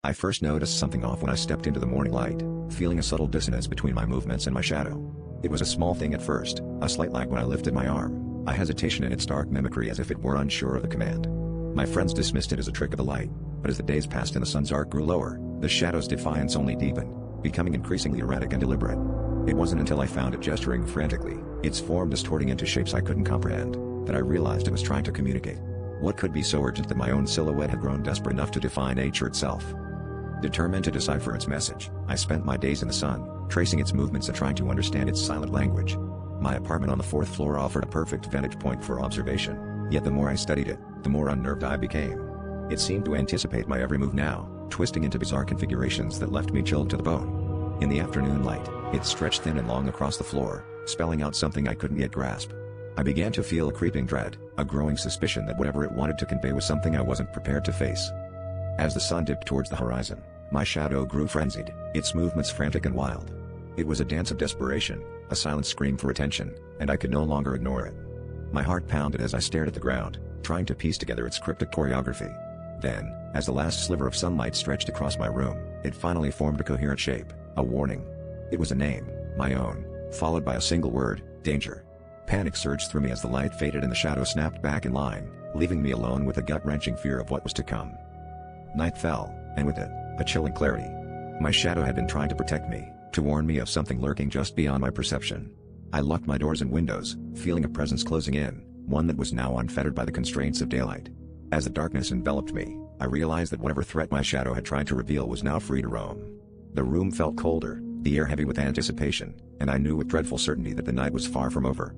I first noticed something off when I stepped into the morning light, feeling a subtle dissonance between my movements and my shadow. It was a small thing at first, a slight lag when I lifted my arm, a hesitation in its dark mimicry as if it were unsure of the command. My friends dismissed it as a trick of the light, but as the days passed and the sun's arc grew lower, the shadow's defiance only deepened, becoming increasingly erratic and deliberate. It wasn't until I found it gesturing frantically, its form distorting into shapes I couldn't comprehend, that I realized it was trying to communicate. What could be so urgent that my own silhouette had grown desperate enough to defy nature itself? Determined to decipher its message, I spent my days in the sun, tracing its movements and trying to understand its silent language. My apartment on the 4th floor offered a perfect vantage point for observation, yet the more I studied it, the more unnerved I became. It seemed to anticipate my every move now, twisting into bizarre configurations that left me chilled to the bone. In the afternoon light, it stretched thin and long across the floor, spelling out something I couldn't yet grasp. I began to feel a creeping dread, a growing suspicion that whatever it wanted to convey was something I wasn't prepared to face. As the sun dipped towards the horizon, my shadow grew frenzied, its movements frantic and wild. It was a dance of desperation, a silent scream for attention, and I could no longer ignore it. My heart pounded as I stared at the ground, trying to piece together its cryptic choreography. Then, as the last sliver of sunlight stretched across my room, it finally formed a coherent shape, a warning. It was a name, my own, followed by a single word, danger. Panic surged through me as the light faded and the shadow snapped back in line, leaving me alone with a gut-wrenching fear of what was to come. Night fell, and with it, a chilling clarity. My shadow had been trying to protect me, to warn me of something lurking just beyond my perception. I locked my doors and windows, feeling a presence closing in, one that was now unfettered by the constraints of daylight. As the darkness enveloped me, I realized that whatever threat my shadow had tried to reveal was now free to roam. The room felt colder, the air heavy with anticipation, and I knew with dreadful certainty that the night was far from over.